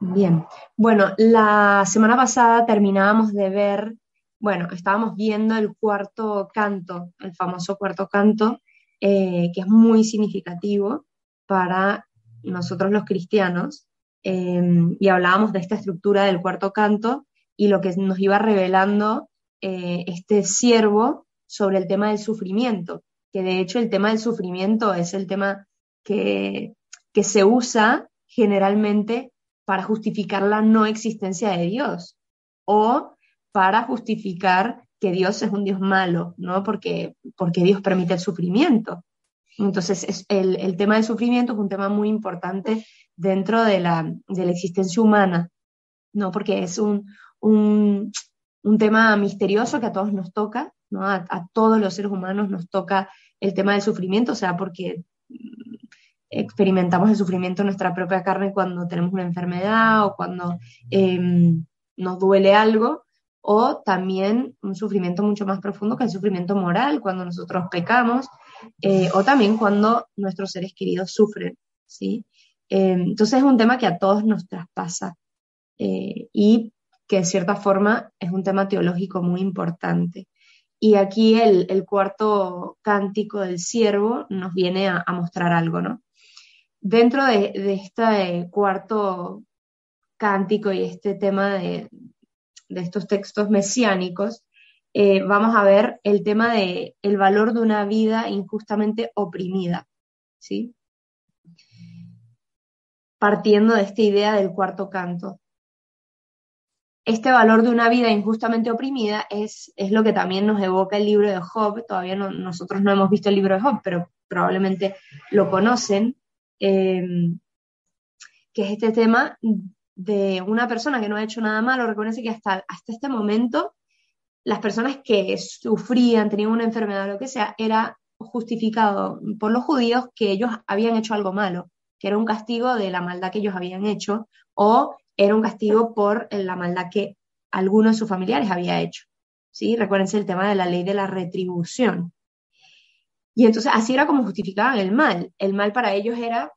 Bien, bueno, la semana pasada terminábamos de ver, bueno, estábamos viendo el cuarto canto, el famoso cuarto canto, que es muy significativo para nosotros los cristianos, y hablábamos de esta estructura del cuarto canto y lo que nos iba revelando este siervo sobre el tema del sufrimiento, que de hecho el tema del sufrimiento es el tema que, que se usa generalmente para justificar la no existencia de Dios o para justificar que Dios es un Dios malo, ¿no? Porque Dios permite el sufrimiento. Entonces, el tema del sufrimiento es un tema muy importante dentro de la existencia humana, ¿no? Porque es un tema misterioso que a todos nos toca, ¿no? A todos los seres humanos nos toca el tema del sufrimiento, o sea, porque experimentamos el sufrimiento en nuestra propia carne cuando tenemos una enfermedad o cuando eh, nos duele algo, o también un sufrimiento mucho más profundo que el sufrimiento moral, cuando nosotros pecamos, o también cuando nuestros seres queridos sufren, ¿sí? Entonces es un tema que a todos nos traspasa, y que de cierta forma es un tema teológico muy importante. Y aquí el cuarto cántico del siervo nos viene a mostrar algo, ¿no? Dentro de este cuarto cántico y este tema de estos textos mesiánicos, vamos a ver el tema de el valor de una vida injustamente oprimida, ¿sí? Partiendo de esta idea del cuarto canto. Este valor de una vida injustamente oprimida es lo que también nos evoca el libro de Job. Todavía nosotros no hemos visto el libro de Job, pero probablemente lo conocen, que es este tema de una persona que no ha hecho nada malo. Reconoce que hasta este momento las personas que sufrían, tenían una enfermedad o lo que sea, era justificado por los judíos que ellos habían hecho algo malo, que era un castigo de la maldad que ellos habían hecho, o era un castigo por la maldad que alguno de sus familiares había hecho. ¿Sí? Recuérdense el tema de la ley de la retribución. Y entonces así era como justificaban el mal. El mal para ellos era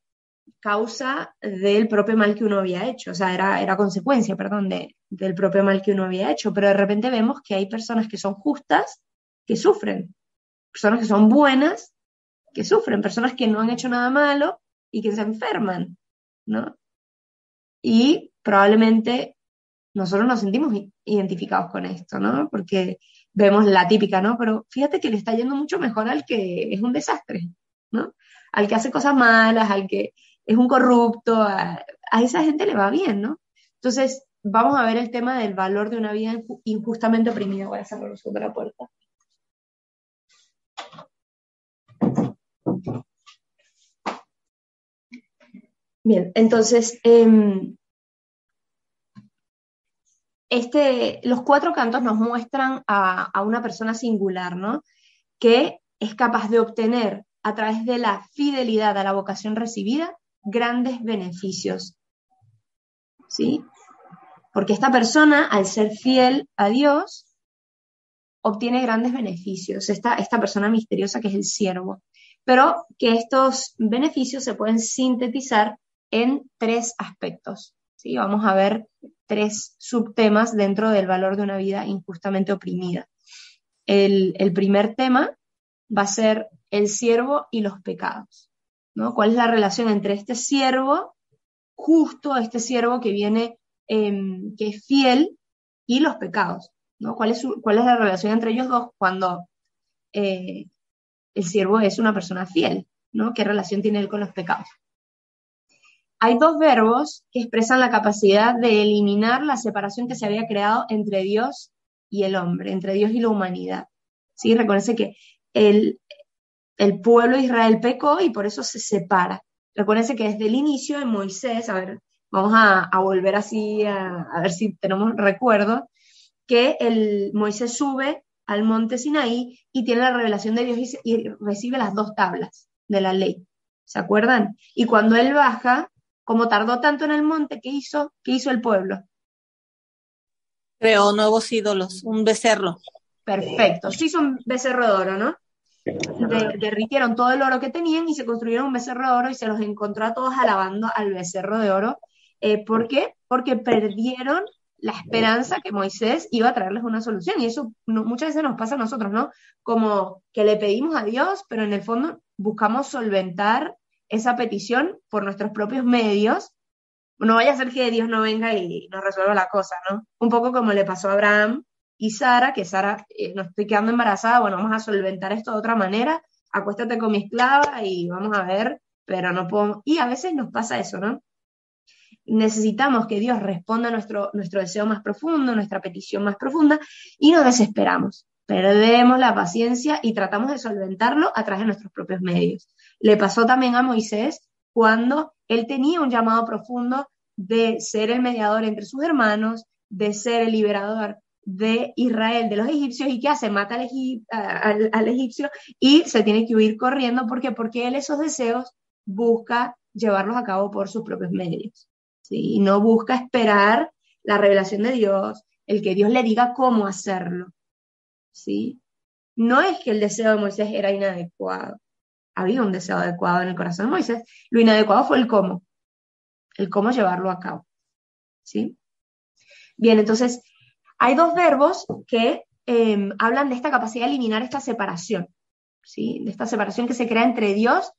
causa del propio mal que uno había hecho, o sea, era consecuencia, perdón, del propio mal que uno había hecho, pero de repente vemos que hay personas que son justas, que sufren, personas que son buenas, que sufren, personas que no han hecho nada malo y que se enferman, ¿no? Y probablemente nosotros nos sentimos identificados con esto, ¿no? Porque vemos la típica, ¿no? Pero fíjate que le está yendo mucho mejor al que es un desastre, ¿no? Al que hace cosas malas, al que es un corrupto, a esa gente le va bien, ¿no? Entonces, vamos a ver el tema del valor de una vida injustamente oprimida. Voy a cerrar los ojos de la puerta. Bien, entonces, los cuatro cantos nos muestran a una persona singular, ¿no? Que es capaz de obtener a través de la fidelidad a la vocación recibida grandes beneficios, ¿sí? Porque esta persona, al ser fiel a Dios, obtiene grandes beneficios, esta persona misteriosa que es el siervo, pero que estos beneficios se pueden sintetizar en tres aspectos, ¿sí? Vamos a ver tres subtemas dentro del valor de una vida injustamente oprimida. El primer tema va a ser el siervo y los pecados, ¿no? ¿Cuál es la relación entre este siervo justo, este siervo que viene, que es fiel, y los pecados, ¿no? ¿Cuál es la relación entre ellos dos cuando el siervo es una persona fiel, ¿no? ¿Qué relación tiene él con los pecados? Hay dos verbos que expresan la capacidad de eliminar la separación que se había creado entre Dios y el hombre, entre Dios y la humanidad. ¿Sí? Recuérdense que el pueblo de Israel pecó y por eso se separa. Recuérdense que desde el inicio en Moisés, a ver, vamos a volver así a ver si tenemos recuerdo, que Moisés sube al monte Sinaí y tiene la revelación de Dios y recibe las dos tablas de la ley. ¿Se acuerdan? Y cuando él baja, como tardó tanto en el monte, ¿qué hizo? ¿Qué hizo el pueblo? Creó nuevos ídolos, un becerro. Perfecto. Se hizo un becerro de oro, ¿no? Derritieron todo el oro que tenían y se construyeron un becerro de oro y se los encontró a todos alabando al becerro de oro ¿Por qué? Porque perdieron la esperanza que Moisés iba a traerles una solución. Y eso muchas veces nos pasa a nosotros, ¿no? Como que le pedimos a Dios, pero en el fondo buscamos solventar esa petición por nuestros propios medios. No vaya a ser que Dios no venga y nos resuelva la cosa, ¿no? Un poco como le pasó a Abraham y Sara, que Sara, no estoy quedando embarazada, bueno, vamos a solventar esto de otra manera, acuéstate con mi esclava y vamos a ver, pero no puedo. Y a veces nos pasa eso, ¿no? Necesitamos que Dios responda a nuestro deseo más profundo, nuestra petición más profunda, y nos desesperamos. Perdemos la paciencia y tratamos de solventarlo a través de nuestros propios medios. Le pasó también a Moisés cuando él tenía un llamado profundo de ser el mediador entre sus hermanos, de ser el liberador de Israel, de los egipcios, y ¿qué hace? Mata al egipcio y se tiene que huir corriendo. ¿Por qué? Porque él esos deseos busca llevarlos a cabo por sus propios medios. ¿Sí? Y no busca esperar la revelación de Dios, el que Dios le diga cómo hacerlo. ¿Sí? No es que el deseo de Moisés era inadecuado. Había un deseo adecuado en el corazón de Moisés. Lo inadecuado fue el cómo llevarlo a cabo. ¿Sí? Bien, entonces, hay dos verbos que hablan de esta capacidad de eliminar esta separación, ¿sí? De esta separación que se crea entre Dios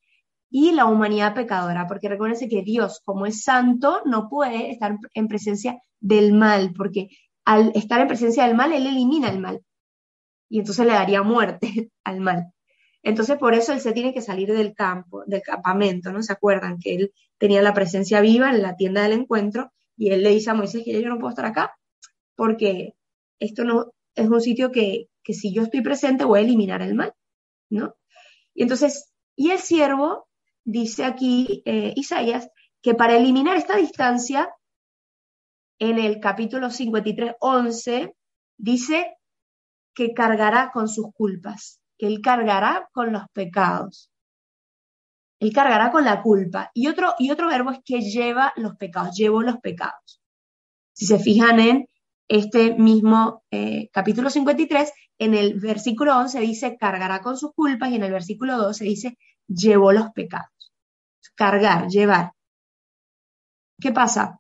y la humanidad pecadora, porque recuérdense que Dios, como es santo, no puede estar en presencia del mal, porque al estar en presencia del mal, Él elimina el mal, y entonces le daría muerte al mal. Entonces, por eso Él se tiene que salir del campamento, ¿no? ¿Se acuerdan? Que Él tenía la presencia viva en la tienda del encuentro, y Él le dice a Moisés que yo no puedo estar acá, porque esto no es un sitio que si yo estoy presente voy a eliminar el mal, ¿no? Y entonces, y el siervo, dice aquí Isaías, que para eliminar esta distancia, en el capítulo 53:11, dice que cargará con sus culpas, que él cargará con los pecados. Él cargará con la culpa. Y otro verbo es que lleva los pecados, llevo los pecados. Si se fijan en este mismo capítulo 53, en el versículo 11 dice cargará con sus culpas y en el versículo 12 dice llevó los pecados. Cargar, llevar. ¿Qué pasa?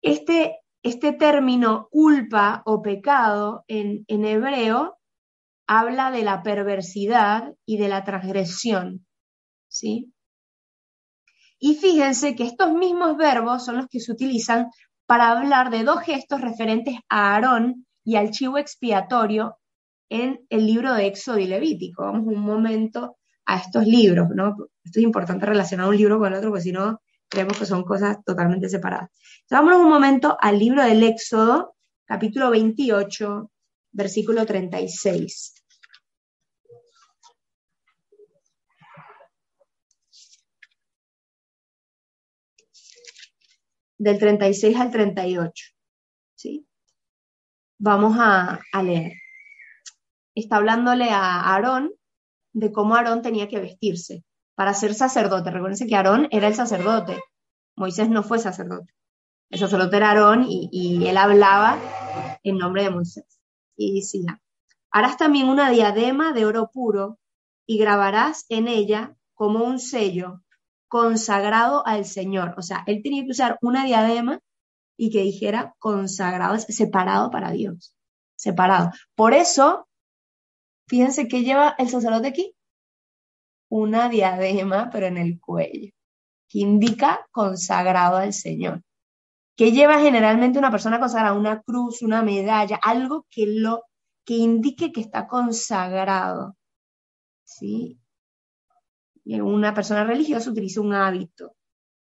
Este término culpa o pecado en hebreo habla de la perversidad y de la transgresión, ¿sí? Y fíjense que estos mismos verbos son los que se utilizan para hablar de dos gestos referentes a Aarón y al chivo expiatorio en el libro de Éxodo y Levítico. Vamos un momento a estos libros, ¿no? Esto es importante relacionar un libro con el otro, porque si no, creemos que son cosas totalmente separadas. Entonces, vámonos un momento al libro del Éxodo, capítulo 28, versículo 36. Del 36 al 38, ¿sí? Vamos a leer. Está hablándole a Aarón de cómo Aarón tenía que vestirse para ser sacerdote. Recuérdense que Aarón era el sacerdote. Moisés no fue sacerdote. El sacerdote era Aarón y él hablaba en nombre de Moisés. Y decía, harás también una diadema de oro puro y grabarás en ella como un sello consagrado al Señor. O sea, él tenía que usar una diadema y que dijera consagrado, separado para Dios. Separado. Por eso, fíjense que lleva el sacerdote aquí, una diadema, pero en el cuello, que indica consagrado al Señor. ¿Qué lleva generalmente una persona consagrada? Una cruz, una medalla, algo que indique que está consagrado, ¿sí? Una persona religiosa utiliza un hábito,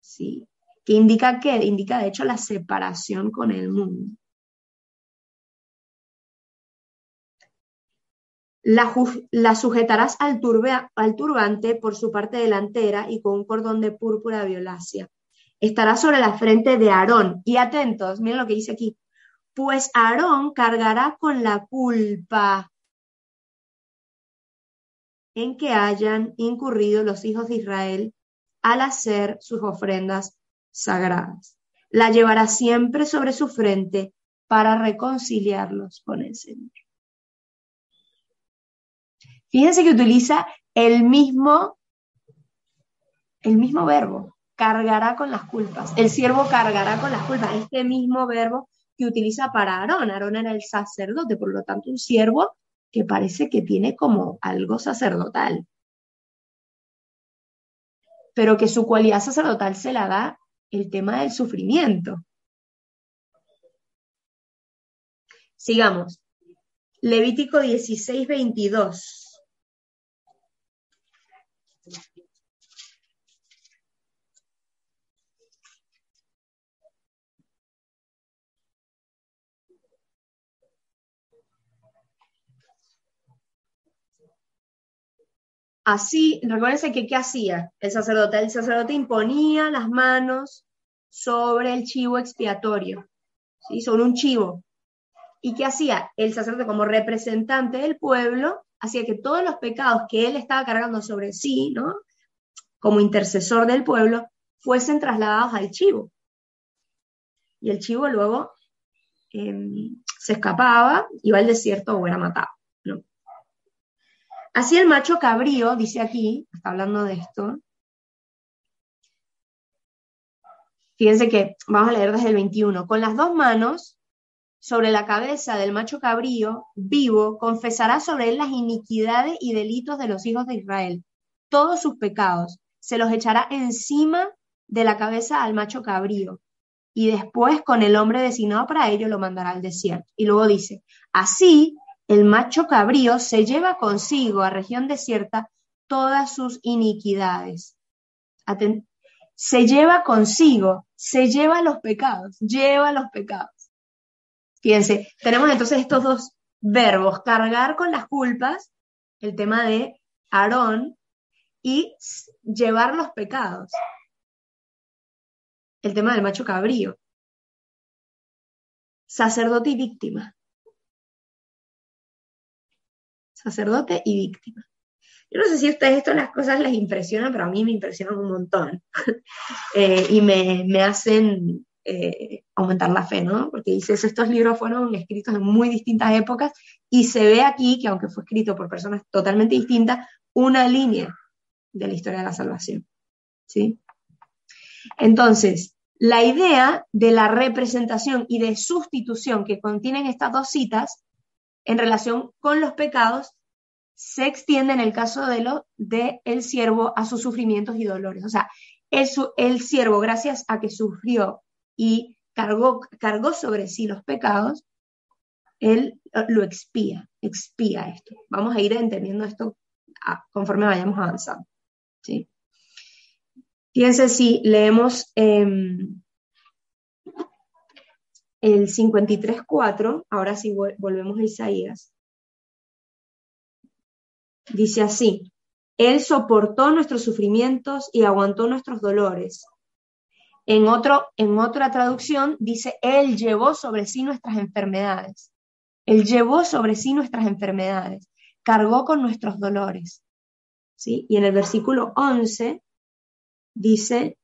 ¿sí? Que indica ¿qué? Indica de hecho la separación con el mundo. La sujetarás al turbante por su parte delantera y con un cordón de púrpura violácea. Estará sobre la frente de Aarón. Y atentos, miren lo que dice aquí. Pues Aarón cargará con la culpa en que hayan incurrido los hijos de Israel al hacer sus ofrendas sagradas. La llevará siempre sobre su frente para reconciliarlos con el Señor. Fíjense que utiliza el mismo verbo, cargará con las culpas. El siervo cargará con las culpas. Este mismo verbo que utiliza para Aarón. Aarón era el sacerdote, por lo tanto un siervo que parece que tiene como algo sacerdotal, pero que su cualidad sacerdotal se la da el tema del sufrimiento. Sigamos. Levítico 16:22. Así, recuérdense que ¿qué hacía el sacerdote? El sacerdote imponía las manos sobre el chivo expiatorio, ¿sí? Sobre un chivo. ¿Y qué hacía? El sacerdote, como representante del pueblo, hacía que todos los pecados que él estaba cargando sobre sí, ¿no? Como intercesor del pueblo, fuesen trasladados al chivo. Y el chivo luego se escapaba, iba al desierto o era matado, ¿no? Así el macho cabrío, dice aquí, está hablando de esto. Fíjense que vamos a leer desde el 21. Con las 2 manos sobre la cabeza del macho cabrío vivo, confesará sobre él las iniquidades y delitos de los hijos de Israel, todos sus pecados, se los echará encima de la cabeza al macho cabrío, y después con el hombre designado para ello lo mandará al desierto. Y luego dice, así el macho cabrío se lleva consigo a región desierta todas sus iniquidades. Se lleva consigo, se lleva los pecados, lleva los pecados. Fíjense, tenemos entonces estos dos verbos, cargar con las culpas, el tema de Aarón, y llevar los pecados, el tema del macho cabrío. Sacerdote y víctima. Sacerdote y víctima. Yo no sé si a ustedes esto las cosas les impresionan, pero a mí me impresionan un montón. Y me hacen aumentar la fe, ¿no? Porque dices, estos libros fueron escritos en muy distintas épocas y se ve aquí que aunque fue escrito por personas totalmente distintas, una línea de la historia de la salvación, ¿sí? Entonces, la idea de la representación y de sustitución que contienen estas dos citas en relación con los pecados se extiende en el caso de el siervo a sus sufrimientos y dolores. O sea, el siervo, gracias a que sufrió y cargó sobre sí los pecados, él lo expía esto. Vamos a ir entendiendo esto conforme vayamos avanzando, ¿sí? Fíjense si leemos el 53:4, ahora sí volvemos a Isaías. Dice así, Él soportó nuestros sufrimientos y aguantó nuestros dolores. En otra traducción dice, Él llevó sobre sí nuestras enfermedades. Él llevó sobre sí nuestras enfermedades, cargó con nuestros dolores, ¿sí? Y en el versículo 11 dice,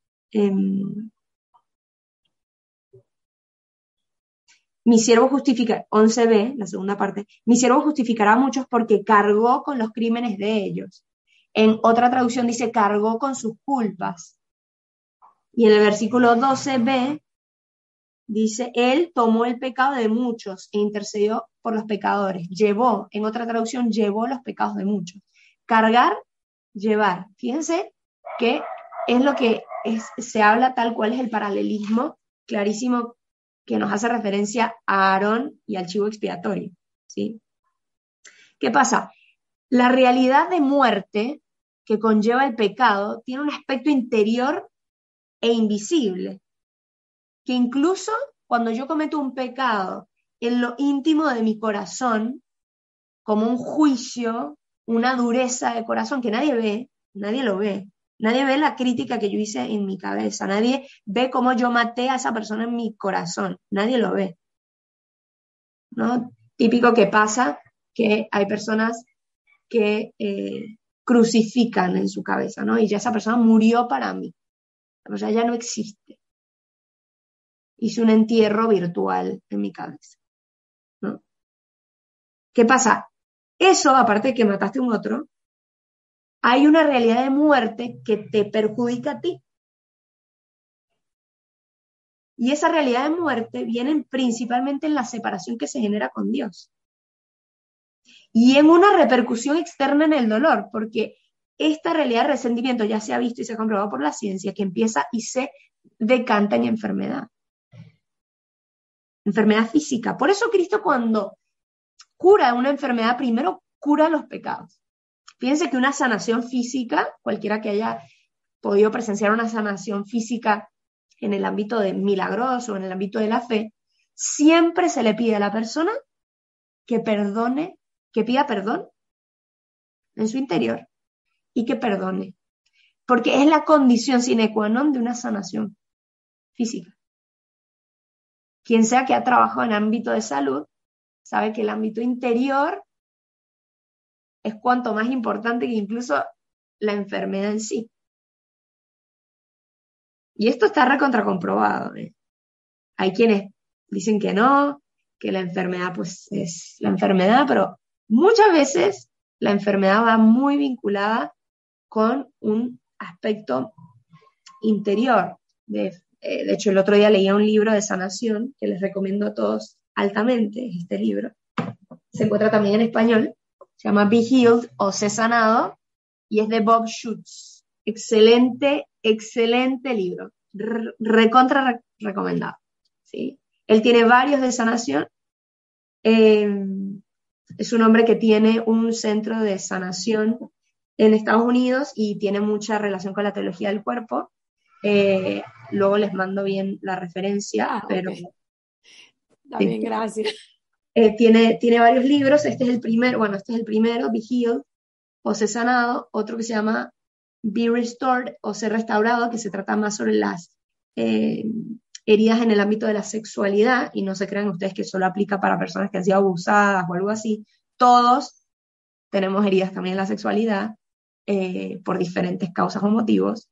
mi siervo justifica, 11b, la segunda parte, mi siervo justificará a muchos porque cargó con los crímenes de ellos. En otra traducción dice, cargó con sus culpas. Y en el versículo 12b dice, él tomó el pecado de muchos e intercedió por los pecadores. Llevó, en otra traducción, llevó los pecados de muchos. Cargar, llevar. Fíjense que es lo que se habla tal cual es el paralelismo clarísimo que nos hace referencia a Aarón y al chivo expiatorio, ¿sí? ¿Qué pasa? La realidad de muerte que conlleva el pecado tiene un aspecto interior e invisible, que incluso cuando yo cometo un pecado en lo íntimo de mi corazón, como un juicio, una dureza de corazón que nadie ve, nadie lo ve, nadie ve la crítica que yo hice en mi cabeza, nadie ve cómo yo maté a esa persona en mi corazón, nadie lo ve, ¿no? Típico que pasa que hay personas que crucifican en su cabeza, ¿no? Y ya esa persona murió para mí, o sea, ya no existe. Hice un entierro virtual en mi cabeza, ¿no? ¿Qué pasa? Eso, aparte de que mataste a un otro, hay una realidad de muerte que te perjudica a ti. Y esa realidad de muerte viene principalmente en la separación que se genera con Dios. Y en una repercusión externa en el dolor, porque esta realidad de resentimiento ya se ha visto y se ha comprobado por la ciencia, que empieza y se decanta en enfermedad. Enfermedad física. Por eso Cristo, cuando cura una enfermedad, primero cura los pecados. Fíjense que una sanación física, cualquiera que haya podido presenciar una sanación física en el ámbito de milagroso, en el ámbito de la fe, siempre se le pide a la persona que perdone, que pida perdón en su interior y que perdone, porque es la condición sine qua non de una sanación física. Quien sea que ha trabajado en ámbito de salud sabe que el ámbito interior es cuanto más importante que incluso la enfermedad en sí. Y esto está recontracomprobado. Hay quienes dicen que no, que la enfermedad pues es la enfermedad, pero muchas veces la enfermedad va muy vinculada con un aspecto interior. De hecho, el otro día leía un libro de sanación que les recomiendo a todos altamente, este libro. Se encuentra también en español, se llama Be Healed o Sé Sanado, y es de Bob Schutz. Excelente, excelente libro. Recontra recomendado. ¿Sí? Él tiene varios de sanación. Es un hombre que tiene un centro de sanación en Estados Unidos y tiene mucha relación con la teología del cuerpo. Luego les mando bien la referencia, pero okay. También, gracias. Tiene varios libros. Este es el primero, Be Healed o Sé Sanado, otro que se llama Be Restored o Ser Restaurado, que se trata más sobre las heridas en el ámbito de la sexualidad, y no se crean ustedes que solo aplica para personas que han sido abusadas o algo así. Todos tenemos heridas también en la sexualidad por diferentes causas o motivos.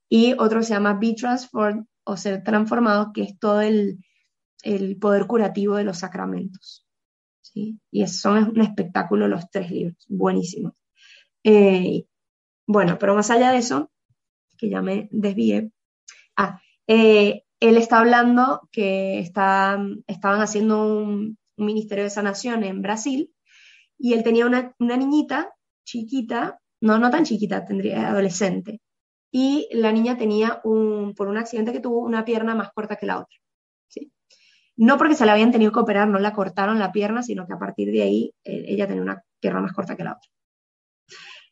Y otro se llama Be Transformed o Ser Transformado, que es todo el poder curativo de los sacramentos. ¿Sí? Y son un espectáculo los 3 libros, buenísimos. Bueno, pero más allá de eso, que ya me desvié, él está hablando que estaban haciendo un ministerio de sanación en Brasil, y él tenía una niñita chiquita, no tan chiquita, tendría adolescente, y la niña tenía por un accidente que tuvo, una pierna más corta que la otra. ¿Sí? No porque se la habían tenido que operar, no la cortaron la pierna, sino que a partir de ahí ella tenía una pierna más corta que la otra.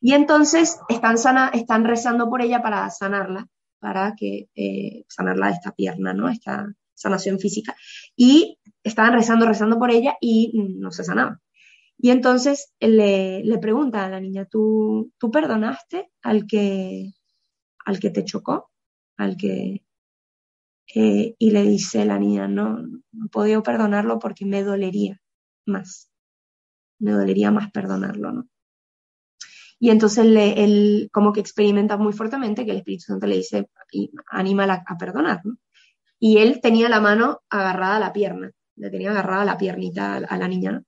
Y entonces están rezando por ella para sanarla, para que sanarla de esta pierna, ¿no? Esta sanación física. Y estaban rezando por ella y no se sanaba. Y entonces le pregunta a la niña, ¿tú perdonaste al que te chocó? Y le dice la niña, no he podido perdonarlo porque me dolería más perdonarlo, ¿no? Y entonces él como que experimenta muy fuertemente que el Espíritu Santo le dice, anímala a perdonar, ¿no? Y él tenía la mano agarrada a la pierna, le tenía agarrada la piernita a la niña, ¿no?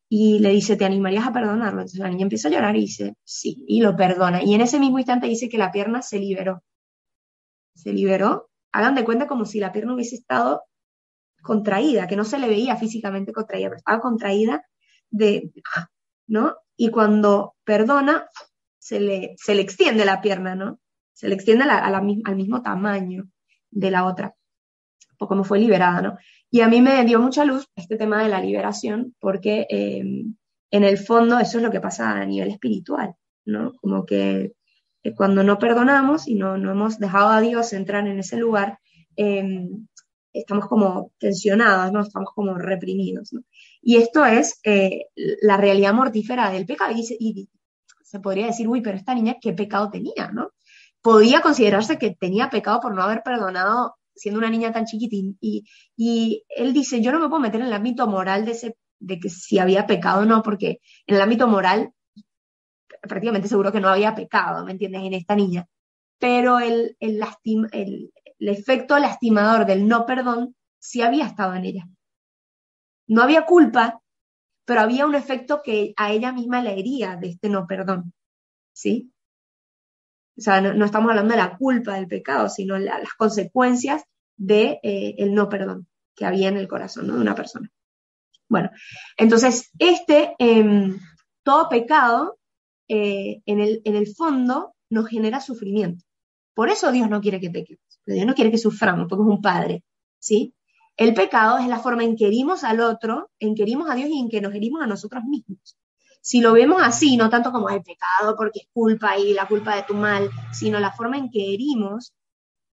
Y le dice, ¿te animarías a perdonarlo? Entonces la niña empieza a llorar y dice, sí, y lo perdona. Y en ese mismo instante dice que la pierna se liberó. Se liberó. Hagan de cuenta como si la pierna hubiese estado contraída, que no se le veía físicamente contraída, pero estaba contraída ¿no? Y cuando perdona, se le extiende la pierna, ¿no? Se le extiende al mismo tamaño de la otra, por cómo fue liberada, ¿no? Y a mí me dio mucha luz este tema de la liberación, porque en el fondo eso es lo que pasa a nivel espiritual, ¿no? Como que cuando no perdonamos y no hemos dejado a Dios entrar en ese lugar, estamos como tensionados, ¿no? Estamos como reprimidos, ¿no? Y esto es la realidad mortífera del pecado. Y se podría decir, uy, pero esta niña, ¿qué pecado tenía, no? Podía considerarse que tenía pecado por no haber perdonado siendo una niña tan chiquitín. Y él dice, yo no me puedo meter en el ámbito moral de que si había pecado o no, porque en el ámbito moral prácticamente seguro que no había pecado, ¿me entiendes?, en esta niña. Pero el efecto lastimador del no perdón sí había estado en ella. No había culpa, pero había un efecto que a ella misma le hería de este no perdón, ¿sí? O sea, no estamos hablando de la culpa del pecado, sino las consecuencias de el no perdón que había en el corazón, ¿no?, de una persona. Bueno, entonces todo pecado en el fondo nos genera sufrimiento. Por eso Dios no quiere que pequemos, Dios no quiere que suframos, porque es un padre, ¿sí? El pecado es la forma en que herimos al otro, en que herimos a Dios y en que nos herimos a nosotros mismos. Si lo vemos así, no tanto como el pecado porque es culpa y la culpa de tu mal, sino la forma en que herimos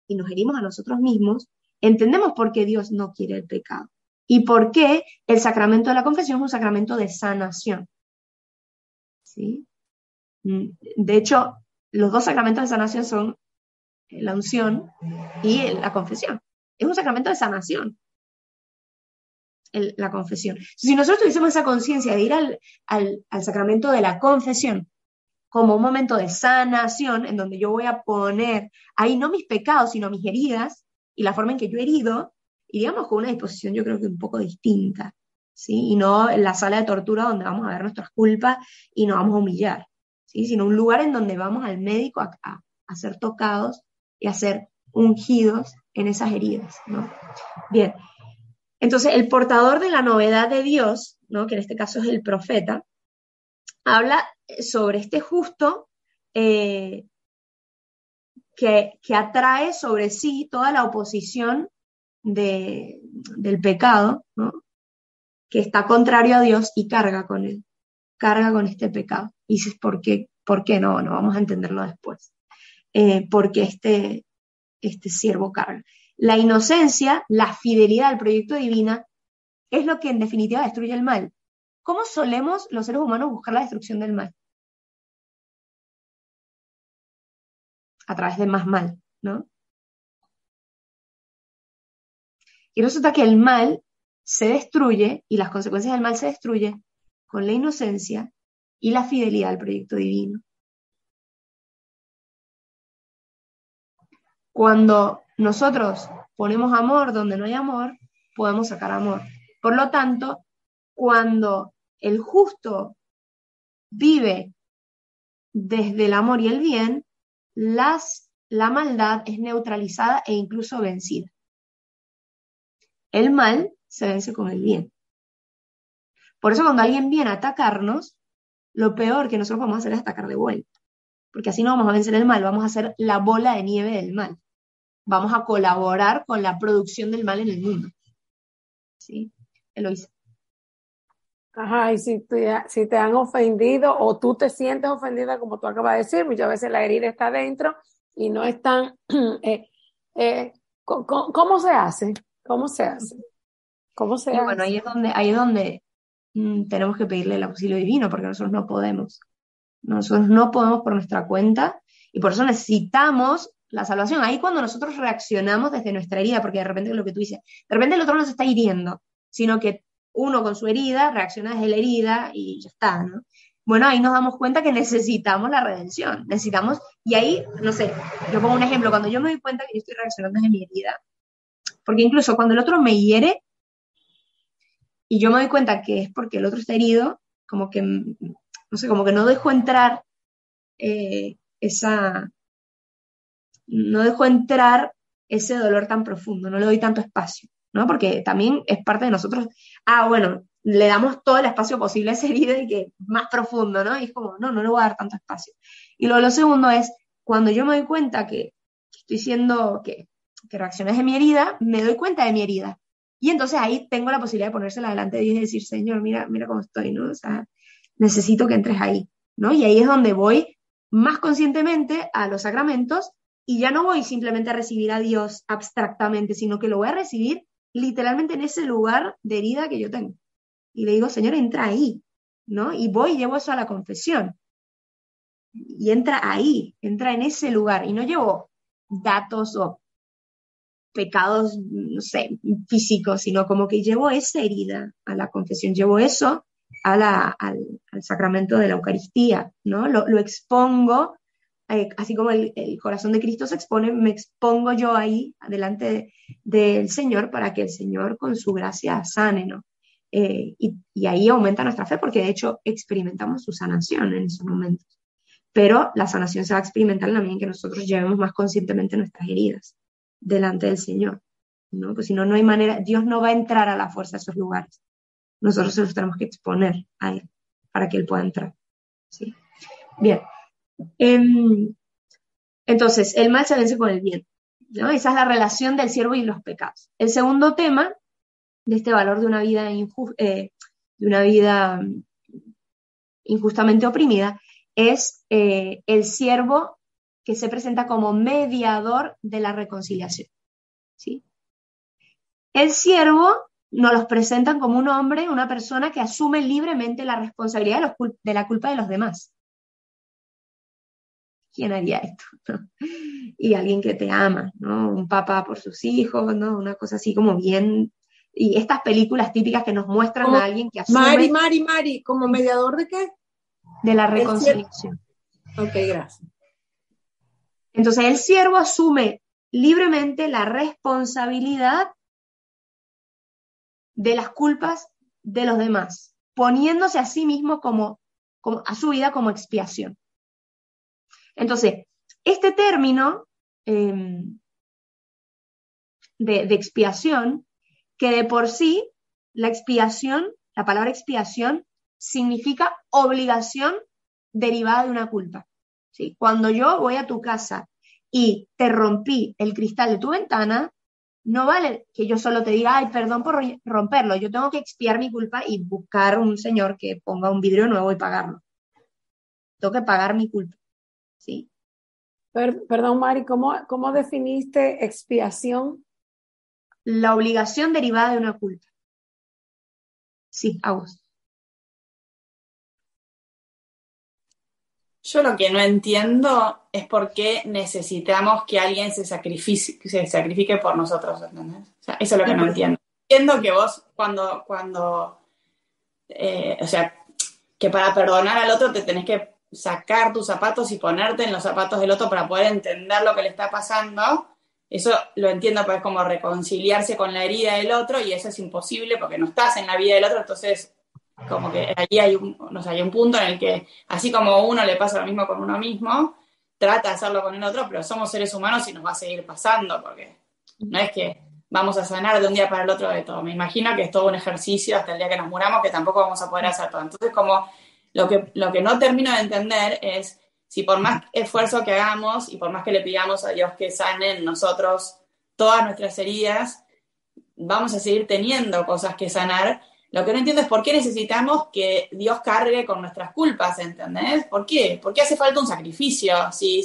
y nos herimos a nosotros mismos, entendemos por qué Dios no quiere el pecado y por qué el sacramento de la confesión es un sacramento de sanación, ¿sí? De hecho, los dos sacramentos de sanación son la unción y la confesión. Es un sacramento de sanación, la confesión. Si nosotros tuviésemos esa conciencia de ir al sacramento de la confesión como un momento de sanación, en donde yo voy a poner ahí no mis pecados, sino mis heridas, y la forma en que yo he herido, iríamos con una disposición yo creo que un poco distinta, ¿sí? Y no en la sala de tortura donde vamos a ver nuestras culpas y nos vamos a humillar, ¿sí? Sino un lugar en donde vamos al médico a ser tocados y a ser ungidos en esas heridas, ¿no? Bien, entonces el portador de la novedad de Dios, ¿no?, que en este caso es el profeta, habla sobre este justo que atrae sobre sí toda la oposición del pecado, ¿no?, que está contrario a Dios y carga con él, carga con este pecado. Y dices, ¿por qué? ¿Por qué no? No, vamos a entenderlo después. Porque este siervo carga. La inocencia, la fidelidad al proyecto divino es lo que en definitiva destruye el mal. ¿Cómo solemos los seres humanos buscar la destrucción del mal? A través de más mal, ¿no? Y resulta que el mal se destruye, y las consecuencias del mal se destruyen con la inocencia y la fidelidad al proyecto divino. Cuando nosotros ponemos amor donde no hay amor, podemos sacar amor. Por lo tanto, cuando el justo vive desde el amor y el bien, la maldad es neutralizada e incluso vencida. El mal se vence con el bien. Por eso cuando alguien viene a atacarnos, lo peor que nosotros vamos a hacer es atacar de vuelta. Porque así no vamos a vencer el mal, vamos a hacer la bola de nieve del mal. Vamos a colaborar con la producción del mal en el mundo. ¿Sí? Eloísa. Ajá, y si te han ofendido o tú te sientes ofendida, como tú acabas de decir, muchas veces la herida está dentro y no es tan... ¿cómo se hace? ¿Cómo se hace? ¿Cómo se hace? Bueno, ahí es donde tenemos que pedirle el auxilio divino, porque nosotros no podemos. Nosotros no podemos por nuestra cuenta y por eso necesitamos la salvación. Ahí cuando nosotros reaccionamos desde nuestra herida, porque de repente es lo que tú dices, de repente el otro no se está hiriendo, sino que uno con su herida reacciona desde la herida y ya está, ¿no? Bueno, ahí nos damos cuenta que necesitamos la redención, necesitamos, y ahí, no sé, yo pongo un ejemplo, cuando yo me doy cuenta que yo estoy reaccionando desde mi herida, porque incluso cuando el otro me hiere, y yo me doy cuenta que es porque el otro está herido, como que, no sé, como que no dejo entrar no dejo entrar ese dolor tan profundo, no le doy tanto espacio, ¿no? Porque también es parte de nosotros, bueno, le damos todo el espacio posible a esa herida y que más profundo, ¿no? Y es como, no le voy a dar tanto espacio. Y lo segundo es, cuando yo me doy cuenta que estoy siendo, que reacciones de mi herida, me doy cuenta de mi herida. Y entonces ahí tengo la posibilidad de ponérsela delante de Dios y decir, Señor, mira cómo estoy, ¿no? O sea, necesito que entres ahí, ¿no? Y ahí es donde voy más conscientemente a los sacramentos y ya no voy simplemente a recibir a Dios abstractamente, sino que lo voy a recibir literalmente en ese lugar de herida que yo tengo. Y le digo, Señor, entra ahí, ¿no? Y voy y llevo eso a la confesión. Y entra ahí, entra en ese lugar. Y no llevo datos o pecados, no sé, físicos, sino como que llevo esa herida a la confesión, llevo eso al sacramento de la Eucaristía, ¿no? Lo expongo, así como el corazón de Cristo se expone, me expongo yo ahí delante del Señor para que el Señor con su gracia sane, ¿no? Y ahí aumenta nuestra fe porque de hecho experimentamos su sanación en esos momentos. Pero la sanación se va a experimentar en la medida en que nosotros llevemos más conscientemente nuestras heridas delante del Señor. ¿no? Pues si no, no hay manera, Dios no va a entrar a la fuerza a esos lugares. Nosotros se los tenemos que exponer a Él para que Él pueda entrar. ¿Sí? Bien. Entonces, el mal se vence con el bien, ¿no? Esa es la relación del siervo y los pecados. El segundo tema de este valor de una vida, injustamente oprimida es el siervo que se presenta como mediador de la reconciliación. ¿Sí? El siervo nos los presentan como un hombre, una persona que asume libremente la responsabilidad de la culpa de los demás. ¿Quién haría esto? ¿No? Y alguien que te ama, ¿no? Un papá por sus hijos, ¿no? Una cosa así como bien. Y estas películas típicas que nos muestran a alguien que asume. Mari, ¿como mediador de qué? De la reconciliación. Ok, gracias. Entonces el siervo asume libremente la responsabilidad de las culpas de los demás, poniéndose a sí mismo como a su vida como expiación. Entonces, este término de expiación, que de por sí la expiación, la palabra expiación, significa obligación derivada de una culpa. ¿Sí? Cuando yo voy a tu casa y te rompí el cristal de tu ventana, no vale que yo solo te diga, ay, perdón por romperlo, yo tengo que expiar mi culpa y buscar un señor que ponga un vidrio nuevo y pagarlo. Tengo que pagar mi culpa. ¿Sí? Perdón, Mari, ¿cómo definiste expiación? La obligación derivada de una culpa. Sí, Augusto. Yo lo que no entiendo es por qué necesitamos que alguien se sacrifique por nosotros, ¿entendés? O sea, eso es lo que no entiendo. Entiendo que vos cuando o sea, que para perdonar al otro te tenés que sacar tus zapatos y ponerte en los zapatos del otro para poder entender lo que le está pasando. Eso lo entiendo, pero es como reconciliarse con la herida del otro y eso es imposible porque no estás en la vida del otro, entonces como que allí hay un punto en el que, así como uno le pasa lo mismo con uno mismo, trata de hacerlo con el otro, pero somos seres humanos y nos va a seguir pasando, porque no es que vamos a sanar de un día para el otro de todo. Me imagino que es todo un ejercicio hasta el día que nos muramos, que tampoco vamos a poder hacer todo. Entonces, como lo que no termino de entender es si por más esfuerzo que hagamos y por más que le pidamos a Dios que sane en nosotros todas nuestras heridas, vamos a seguir teniendo cosas que sanar. Lo que no entiendo es por qué necesitamos que Dios cargue con nuestras culpas, ¿entendés? ¿Por qué? ¿Por qué hace falta un sacrificio? Si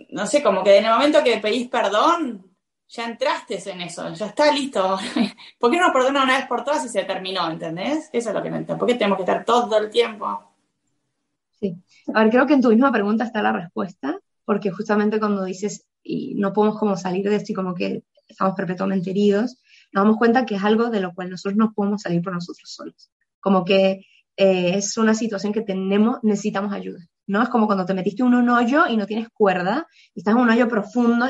no sé, como que en el momento que pedís perdón, ya entraste en eso, ya está listo. ¿Por qué no nos perdona una vez por todas y se terminó, ¿entendés? Eso es lo que no entiendo. ¿Por qué tenemos que estar todo el tiempo? Sí. A ver, creo que en tu misma pregunta está la respuesta, porque justamente cuando dices, y no podemos como salir de esto y como que estamos perpetuamente heridos, nos damos cuenta que es algo de lo cual nosotros no podemos salir por nosotros solos. Como que es una situación que necesitamos ayuda, ¿no? Es como cuando te metiste en un hoyo y no tienes cuerda, y estás en un hoyo profundo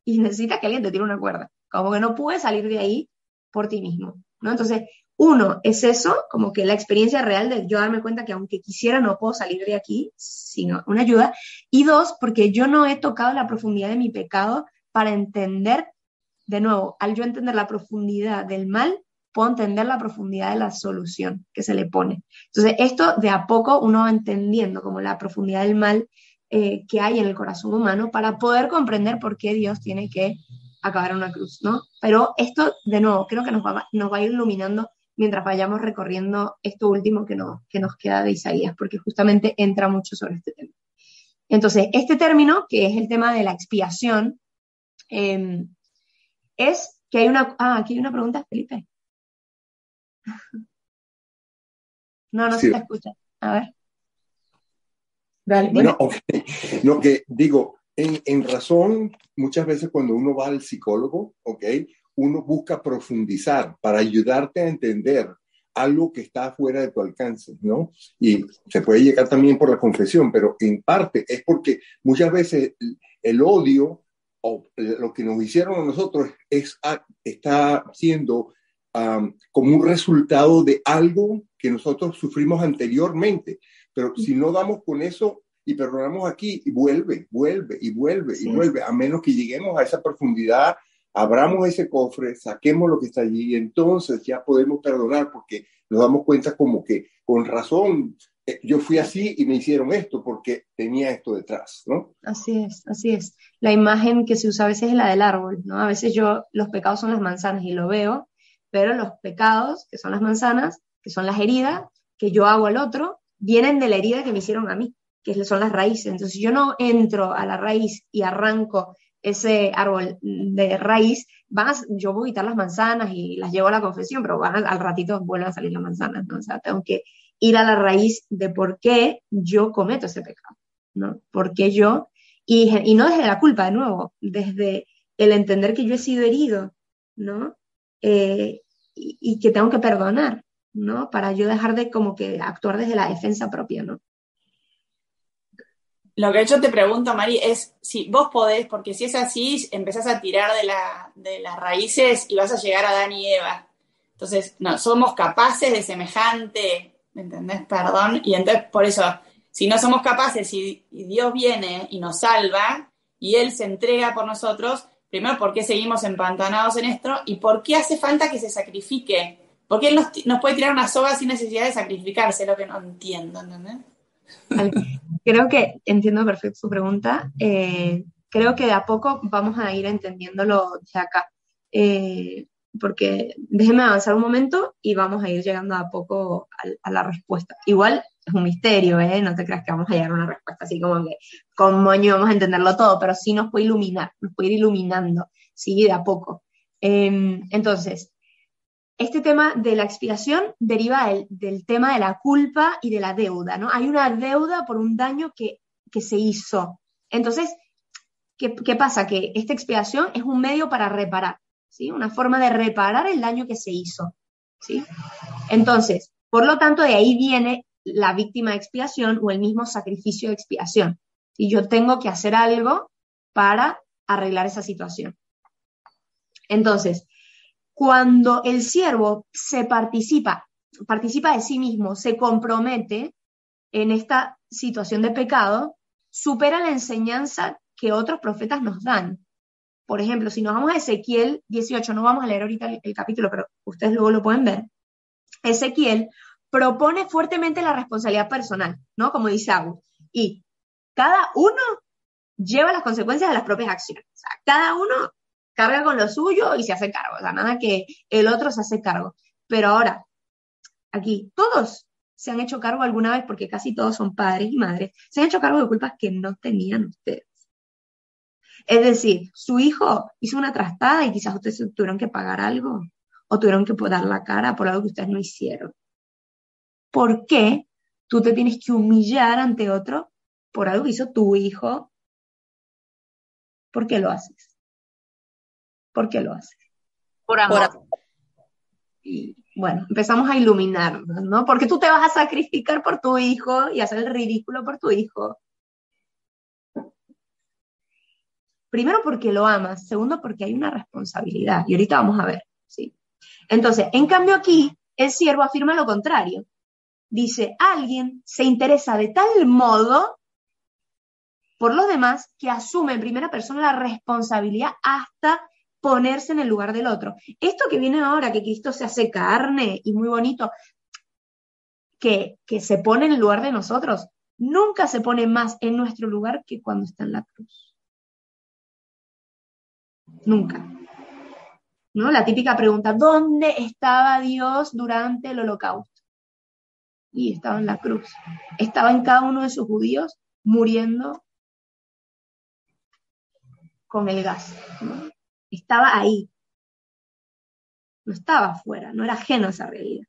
y necesitas que alguien te tire una cuerda. Como que no puedes salir de ahí por ti mismo, ¿no? Entonces, uno, es eso, como que la experiencia real de yo darme cuenta que aunque quisiera no puedo salir de aquí, sino una ayuda. Y dos, porque yo no he tocado la profundidad de mi pecado para entender, de nuevo, al yo entender la profundidad del mal, puedo entender la profundidad de la solución que se le pone. Entonces, esto de a poco uno va entendiendo como la profundidad del mal que hay en el corazón humano para poder comprender por qué Dios tiene que acabar en una cruz, ¿no? Pero esto, de nuevo, creo que nos va a ir iluminando mientras vayamos recorriendo esto último que nos queda de Isaías, porque justamente entra mucho sobre este tema. Entonces, este término, que es el tema de la expiación, es que hay aquí hay una pregunta, Felipe. No sí. Se te escucha. A ver. Dale, bueno, okay. Lo que digo, en razón, muchas veces cuando uno va al psicólogo, okay, uno busca profundizar para ayudarte a entender algo que está fuera de tu alcance, ¿no? Y se puede llegar también por la confesión, pero en parte es porque muchas veces el odio o lo que nos hicieron a nosotros está siendo como un resultado de algo que nosotros sufrimos anteriormente. Pero si no damos con eso, y perdonamos aquí y vuelve, a menos que lleguemos a esa profundidad, abramos ese cofre, saquemos lo que está allí y entonces ya podemos perdonar porque nos damos cuenta como que con razón yo fui así y me hicieron esto porque tenía esto detrás, ¿no? Así es, así es. La imagen que se usa a veces es la del árbol, ¿no? A veces los pecados son las manzanas y lo veo, pero los pecados, que son las manzanas, que son las heridas, que yo hago al otro, vienen de la herida que me hicieron a mí, que son las raíces. Entonces, si yo no entro a la raíz y arranco ese árbol de raíz, yo voy a quitar las manzanas y las llevo a la confesión, pero al ratito vuelven a salir las manzanas, ¿no? O sea, tengo que ir a la raíz de por qué yo cometo ese pecado, ¿no? ¿Por qué yo? Y no desde la culpa, de nuevo, desde el entender que yo he sido herido, ¿no? Y que tengo que perdonar, ¿no? Para yo dejar de como que actuar desde la defensa propia, ¿no? Lo que yo te pregunto, Mari, es si vos podés, porque si es así, empezás a tirar de las raíces y vas a llegar a Adán y Eva. Entonces, no, somos capaces de semejante, ¿me entendés? Perdón. Y entonces, por eso, si no somos capaces y Dios viene y nos salva y Él se entrega por nosotros, primero, ¿por qué seguimos empantanados en esto? ¿Y por qué hace falta que se sacrifique? ¿Por qué Él nos puede tirar una soga sin necesidad de sacrificarse? Lo que no entiendo, ¿entendés? Creo que entiendo perfecto su pregunta. Creo que de a poco vamos a ir entendiéndolo de acá. Porque déjenme avanzar un momento y vamos a ir llegando a poco a la respuesta. Igual es un misterio, no te creas que vamos a llegar a una respuesta así como que con moño vamos a entenderlo todo, pero sí nos puede iluminar, nos puede ir iluminando, sí, de a poco. Entonces, este tema de la expiación deriva del tema de la culpa y de la deuda, ¿no? Hay una deuda por un daño que se hizo. Entonces, ¿qué pasa? Que esta expiación es un medio para reparar, ¿sí? Una forma de reparar el daño que se hizo, ¿sí? Entonces, por lo tanto, de ahí viene la víctima de expiación o el mismo sacrificio de expiación. Y yo tengo que hacer algo para arreglar esa situación. Entonces, cuando el siervo participa de sí mismo, se compromete en esta situación de pecado, supera la enseñanza que otros profetas nos dan. Por ejemplo, si nos vamos a Ezequiel 18, no vamos a leer ahorita el capítulo, pero ustedes luego lo pueden ver. Ezequiel propone fuertemente la responsabilidad personal, ¿no? Como dice Agus. Y cada uno lleva las consecuencias de las propias acciones. O sea, cada uno carga con lo suyo y se hace cargo. O sea, nada que el otro se hace cargo. Pero ahora, aquí, todos se han hecho cargo alguna vez, porque casi todos son padres y madres, se han hecho cargo de culpas que no tenían ustedes. Es decir, su hijo hizo una trastada y quizás ustedes tuvieron que pagar algo o tuvieron que dar la cara por algo que ustedes no hicieron. ¿Por qué tú te tienes que humillar ante otro por algo que hizo tu hijo? ¿Por qué lo haces? ¿Por qué lo haces? Por amor. Y bueno, empezamos a iluminarnos, ¿no? Porque tú te vas a sacrificar por tu hijo y hacer el ridículo por tu hijo. Primero porque lo amas, segundo porque hay una responsabilidad, y ahorita vamos a ver, ¿sí? Entonces, en cambio aquí, el siervo afirma lo contrario. Dice, alguien se interesa de tal modo por los demás que asume en primera persona la responsabilidad hasta ponerse en el lugar del otro. Esto que viene ahora, que Cristo se hace carne y muy bonito, que se pone en el lugar de nosotros, nunca se pone más en nuestro lugar que cuando está en la cruz. Nunca. ¿No? La típica pregunta, ¿dónde estaba Dios durante el holocausto? Y estaba en la cruz. Estaba en cada uno de sus judíos muriendo con el gas, ¿no? Estaba ahí. No estaba afuera, no era ajeno a esa realidad.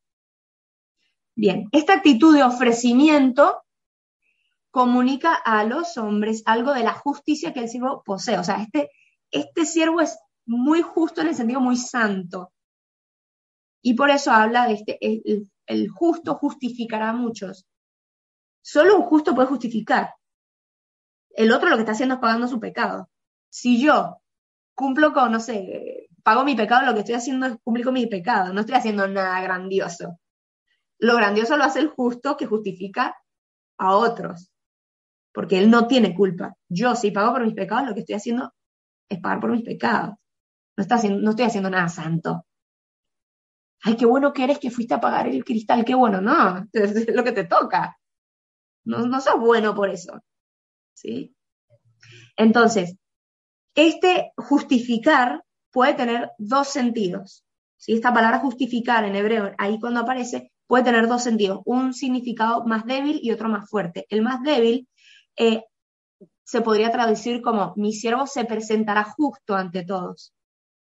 Bien, esta actitud de ofrecimiento comunica a los hombres algo de la justicia que el siervo posee. O sea, este siervo es muy justo en el sentido muy santo. Y por eso habla de el justo justificará a muchos. Solo un justo puede justificar. El otro lo que está haciendo es pagando su pecado. Si yo cumplo con, no sé, pago mi pecado, lo que estoy haciendo es cumplir con mi pecado. No estoy haciendo nada grandioso. Lo grandioso lo hace el justo que justifica a otros. porque él no tiene culpa. Yo, si pago por mis pecados, lo que estoy haciendo es pagar por mis pecados. No estoy haciendo nada santo. Ay, qué bueno que eres que fuiste a pagar el cristal, qué bueno, no, es lo que te toca. No sos bueno por eso, ¿sí? Entonces, este justificar puede tener dos sentidos, ¿sí? Esta palabra justificar en hebreo, ahí cuando aparece, puede tener dos sentidos, un significado más débil y otro más fuerte. El más débil se podría traducir como, mi siervo se presentará justo ante todos,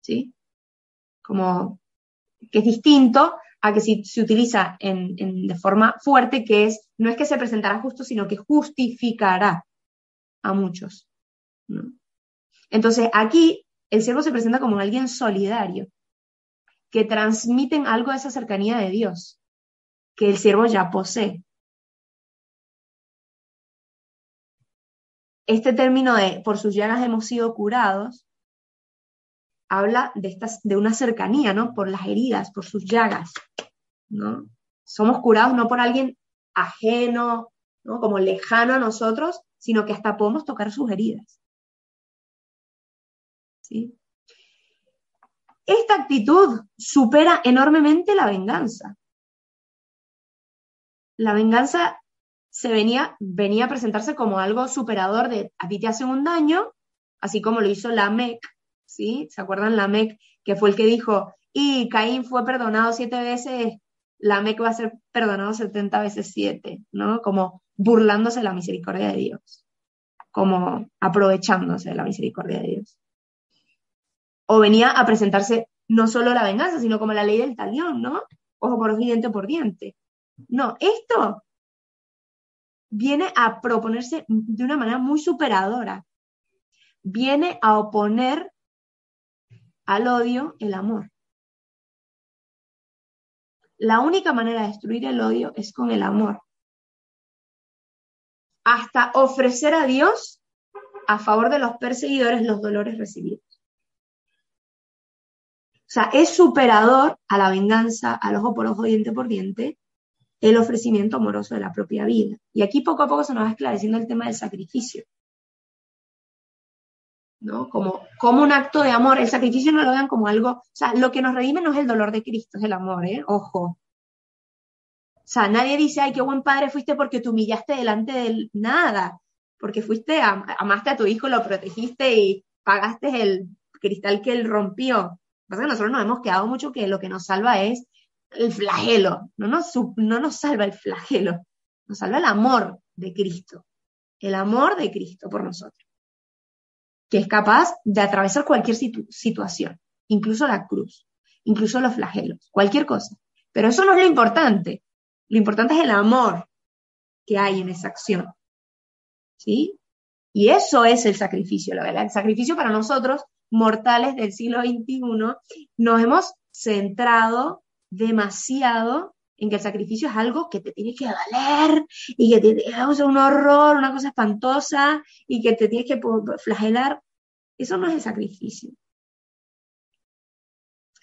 ¿sí? Como que es distinto a que si se utiliza de forma fuerte, no es que se presentará justo, sino que justificará a muchos, ¿no? Entonces, aquí el siervo se presenta como alguien solidario, que transmiten algo de esa cercanía de Dios, que el siervo ya posee. Este término de por sus llagas hemos sido curados, habla de una cercanía, ¿no? Por las heridas, por sus llagas, ¿no? Somos curados no por alguien ajeno, ¿no? Como lejano a nosotros, sino que hasta podemos tocar sus heridas, ¿sí? Esta actitud supera enormemente la venganza. La venganza venía a presentarse como algo superador de a ti te hacen un daño, así como lo hizo Lamec, ¿sí? ¿Se acuerdan Lamec? Que fue el que dijo, y Caín fue perdonado 7 veces, Lamec va a ser perdonado 70 veces 7, ¿no? Como burlándose de la misericordia de Dios, como aprovechándose de la misericordia de Dios. O venía a presentarse no solo la venganza, sino como la ley del talión, ¿no? Ojo por ojo y diente por diente. No, esto viene a proponerse de una manera muy superadora. Viene a oponer al odio el amor. La única manera de destruir el odio es con el amor. Hasta ofrecer a Dios a favor de los perseguidores los dolores recibidos. O sea, es superador a la venganza, al ojo por ojo, diente por diente, el ofrecimiento amoroso de la propia vida. Y aquí poco a poco se nos va esclareciendo el tema del sacrificio, ¿no? Como un acto de amor. El sacrificio no lo vean como algo, o sea, lo que nos redime no es el dolor de Cristo, es el amor, ojo. O sea, nadie dice, ay, qué buen padre fuiste porque te humillaste delante de él. Nada, porque amaste a tu hijo, lo protegiste y pagaste el cristal que él rompió. Lo que pasa es que nosotros nos hemos quedado mucho que lo que nos salva es el flagelo. No nos salva el flagelo, nos salva el amor de Cristo. El amor de Cristo por nosotros, que es capaz de atravesar cualquier situación, incluso la cruz, incluso los flagelos, cualquier cosa. Pero eso no es lo importante. Lo importante es el amor que hay en esa acción, ¿sí? Y eso es el sacrificio, la verdad. El sacrificio para nosotros, mortales del siglo XXI, nos hemos centrado demasiado en que el sacrificio es algo que te tiene que valer y que es un horror, una cosa espantosa y que te tienes que flagelar. Eso no es el sacrificio.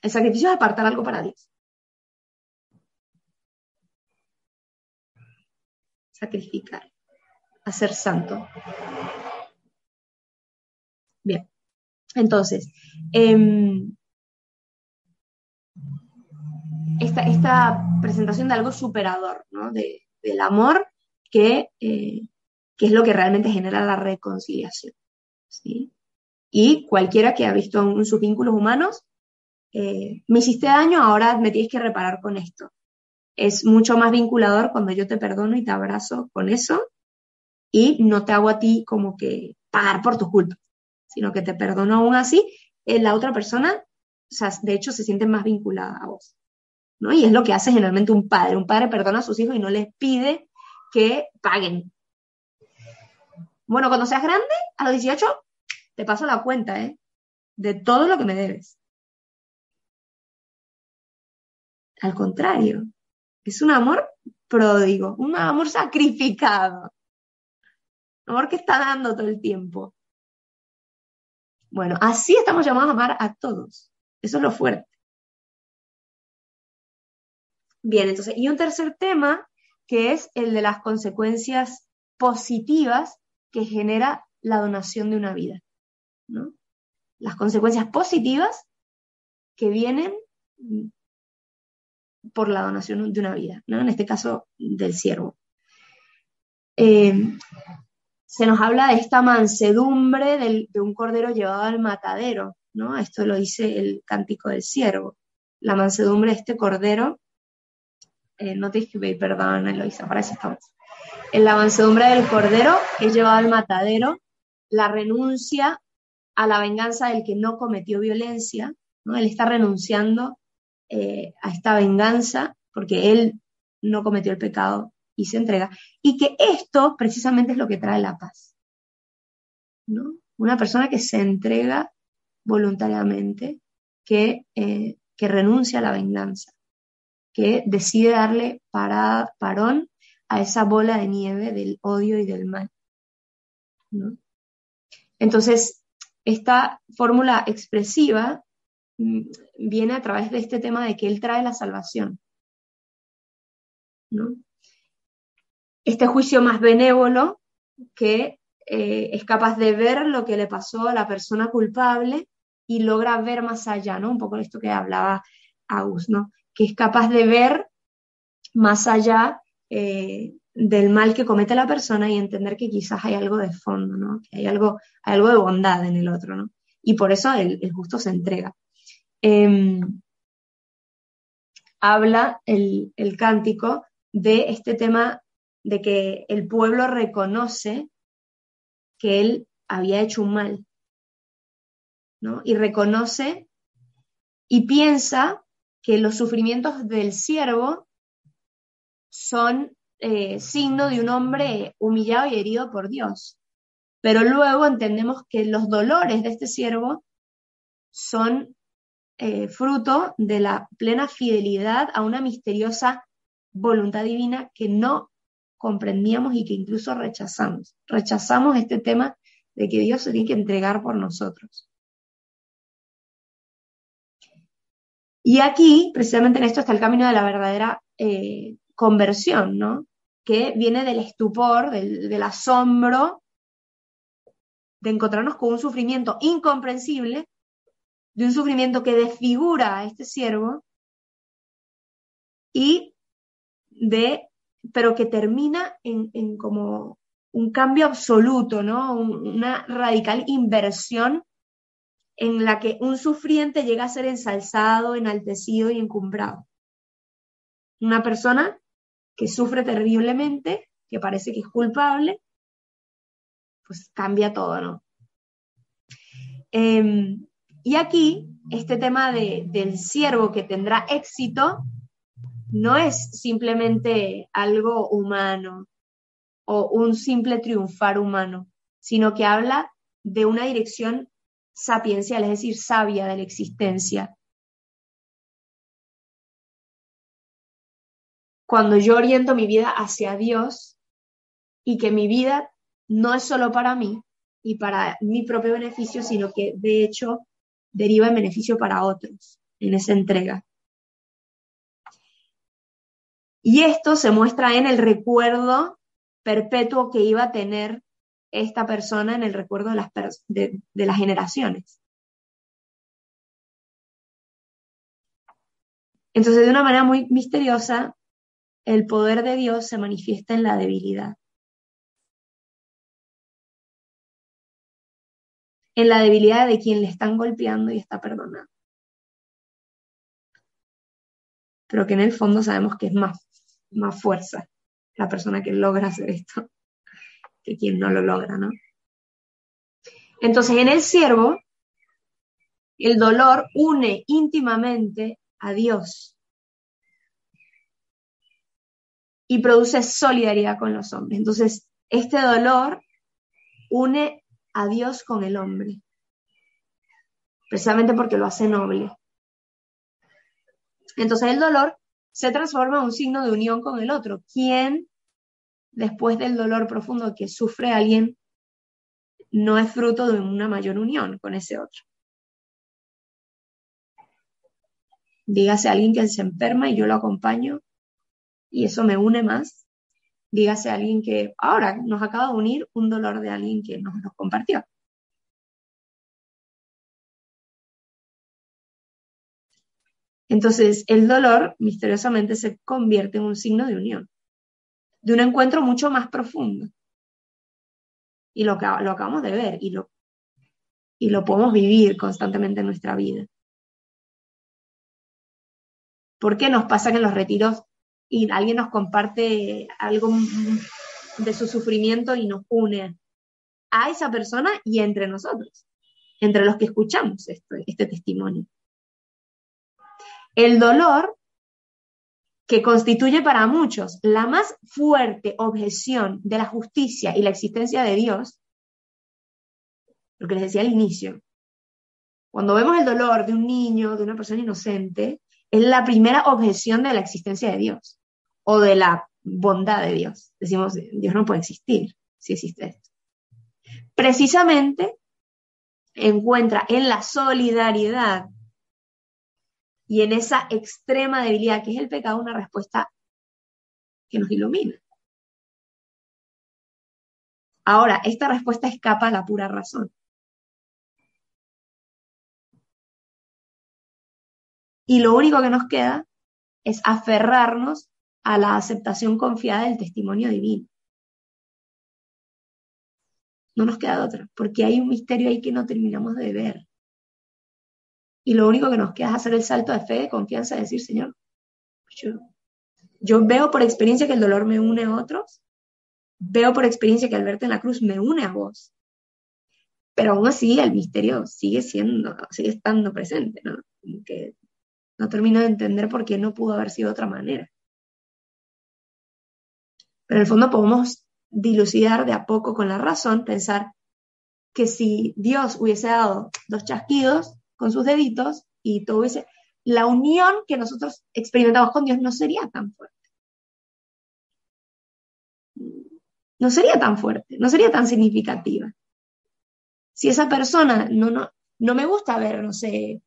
El sacrificio es apartar algo para Dios. Sacrificar, hacer santo. Bien, entonces, esta presentación de algo superador, ¿no? Del amor que es lo que realmente genera la reconciliación, ¿sí? Y cualquiera que ha visto en sus vínculos humanos, me hiciste daño, ahora me tienes que reparar con esto. Es mucho más vinculador cuando yo te perdono y te abrazo con eso y no te hago a ti como que pagar por tus culpas, sino que te perdono aún así, la otra persona, o sea, de hecho se siente más vinculada a vos, ¿no? Y es lo que hace generalmente un padre. Un padre perdona a sus hijos y no les pide que paguen. Bueno, cuando seas grande, a los 18, te paso la cuenta, de todo lo que me debes. Al contrario, es un amor pródigo, un amor sacrificado, un amor que está dando todo el tiempo. Bueno, así estamos llamados a amar a todos. Eso es lo fuerte. Bien, entonces, y un tercer tema, que es el de las consecuencias positivas que genera la donación de una vida, ¿no? Las consecuencias positivas que vienen por la donación de una vida, ¿no? En este caso del siervo. Se nos habla de esta mansedumbre de un cordero llevado al matadero, ¿no? Esto lo dice el cántico del siervo. La mansedumbre de este cordero, no te escribí, perdón, Eloisa, para eso estamos. En la mansedumbre del cordero que es llevado al matadero, la renuncia a la venganza del que no cometió violencia, ¿no? Él está renunciando a esta venganza porque él no cometió el pecado y se entrega. Y que esto precisamente es lo que trae la paz, ¿no? Una persona que se entrega voluntariamente, que renuncia a la venganza, que decide darle parón a esa bola de nieve del odio y del mal, ¿no? Entonces, esta fórmula expresiva viene a través de este tema de que Él trae la salvación, ¿no? Este juicio más benévolo que es capaz de ver lo que le pasó a la persona culpable y logra ver más allá, ¿no? Un poco de esto que hablaba Agus, ¿no? Que es capaz de ver más allá del mal que comete la persona y entender que quizás hay algo de fondo, ¿no? Que hay algo de bondad en el otro, ¿no? Y por eso el justo se entrega. Habla el cántico de este tema de que el pueblo reconoce que él había hecho un mal, ¿no? Y reconoce y piensa que los sufrimientos del siervo son signo de un hombre humillado y herido por Dios. Pero luego entendemos que los dolores de este siervo son fruto de la plena fidelidad a una misteriosa voluntad divina que no comprendíamos y que incluso rechazamos. Rechazamos este tema de que Dios se tiene que entregar por nosotros. Y aquí, precisamente en esto, está el camino de la verdadera conversión, ¿no? Que viene del estupor, del asombro, de encontrarnos con un sufrimiento incomprensible, de un sufrimiento que desfigura a este siervo, pero que termina en como un cambio absoluto, ¿no? Una radical inversión en la que un sufriente llega a ser ensalzado, enaltecido y encumbrado. Una persona que sufre terriblemente, que parece que es culpable, pues cambia todo, ¿no? Y aquí, este tema del siervo que tendrá éxito no es simplemente algo humano o un simple triunfar humano, sino que habla de una dirección sapiencial, es decir, sabia de la existencia. Cuando yo oriento mi vida hacia Dios y que mi vida no es solo para mí y para mi propio beneficio, sino que de hecho deriva en beneficio para otros en esa entrega. Y esto se muestra en el recuerdo perpetuo que iba a tener esta persona en el recuerdo de las generaciones. Entonces, de una manera muy misteriosa, el poder de Dios se manifiesta en la debilidad. En la debilidad de quien le están golpeando y está perdonando. Pero que en el fondo sabemos que es más fuerza la persona que logra hacer esto que quien no lo logra, ¿no? Entonces, en el siervo, el dolor une íntimamente a Dios y produce solidaridad con los hombres. Entonces, este dolor une a Dios con el hombre, precisamente porque lo hace noble. Entonces, el dolor se transforma en un signo de unión con el otro. ¿Quién, después del dolor profundo que sufre alguien, no es fruto de una mayor unión con ese otro? Dígase alguien que se enferma y yo lo acompaño y eso me une más, dígase alguien que ahora nos acaba de unir un dolor de alguien que nos compartió. Entonces, el dolor misteriosamente se convierte en un signo de unión, de un encuentro mucho más profundo. Y lo acabamos de ver, y lo podemos vivir constantemente en nuestra vida. ¿Por qué nos pasa que en los retiros y alguien nos comparte algo de su sufrimiento y nos une a esa persona y entre nosotros, entre los que escuchamos este testimonio? El dolor, que constituye para muchos la más fuerte objeción de la justicia y la existencia de Dios, lo que les decía al inicio, cuando vemos el dolor de un niño, de una persona inocente, es la primera objeción de la existencia de Dios, o de la bondad de Dios. Decimos, Dios no puede existir si existe esto. Precisamente encuentra en la solidaridad y en esa extrema debilidad que es el pecado una respuesta que nos ilumina. Ahora, esta respuesta escapa a la pura razón. Y lo único que nos queda es aferrarnos a la aceptación confiada del testimonio divino. No nos queda otra, porque hay un misterio ahí que no terminamos de ver. Y lo único que nos queda es hacer el salto de fe, de confianza, de decir, Señor, yo veo por experiencia que el dolor me une a otros, veo por experiencia que al verte en la cruz me une a vos. Pero aún así el misterio sigue estando presente, ¿no? Como que no termino de entender por qué no pudo haber sido de otra manera. Pero en el fondo podemos dilucidar de a poco con la razón, pensar que si Dios hubiese dado 2 chasquidos con sus deditos y todo hubiese... La unión que nosotros experimentamos con Dios no sería tan fuerte. No sería tan fuerte, no sería tan significativa. Si esa persona, no me gusta ver, no sé,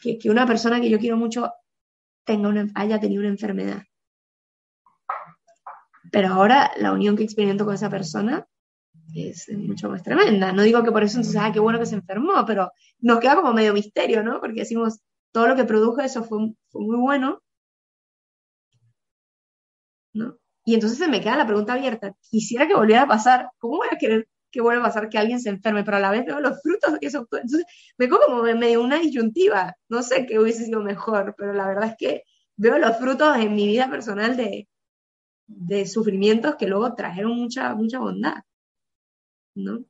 que una persona que yo quiero mucho haya tenido una enfermedad. Pero ahora la unión que experimento con esa persona es mucho más tremenda. No digo que por eso entonces, qué bueno que se enfermó, pero nos queda como medio misterio, ¿no? Porque decimos, todo lo que produjo eso fue muy bueno, ¿no? Y entonces se me queda la pregunta abierta. Quisiera que volviera a pasar. ¿Cómo voy a querer que vuelva a pasar que alguien se enferme? Pero a la vez veo los frutos de eso. Entonces me quedo como medio una disyuntiva. No sé qué hubiese sido mejor, pero la verdad es que veo los frutos en mi vida personal de sufrimientos que luego trajeron mucha bondad, ¿no?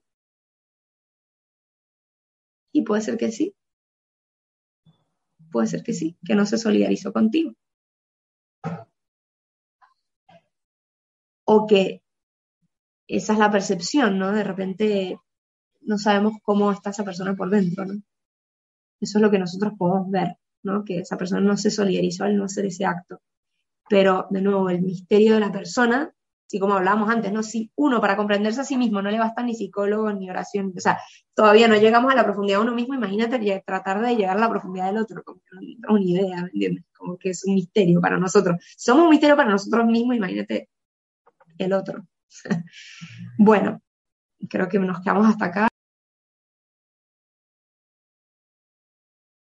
Y puede ser que sí. Puede ser que sí, que no se solidarizó contigo. O que esa es la percepción, ¿no? De repente no sabemos cómo está esa persona por dentro, ¿no? Eso es lo que nosotros podemos ver, ¿no? Que esa persona no se solidarizó al no hacer ese acto. Pero, de nuevo, el misterio de la persona, así como hablábamos antes, ¿no? Si uno para comprenderse a sí mismo no le basta ni psicólogo ni oración, o sea, todavía no llegamos a la profundidad de uno mismo, imagínate tratar de llegar a la profundidad del otro, como que no tengo ni idea, ¿me entiendes? Como que es un misterio para nosotros. Somos un misterio para nosotros mismos, imagínate el otro. Bueno, creo que nos quedamos hasta acá.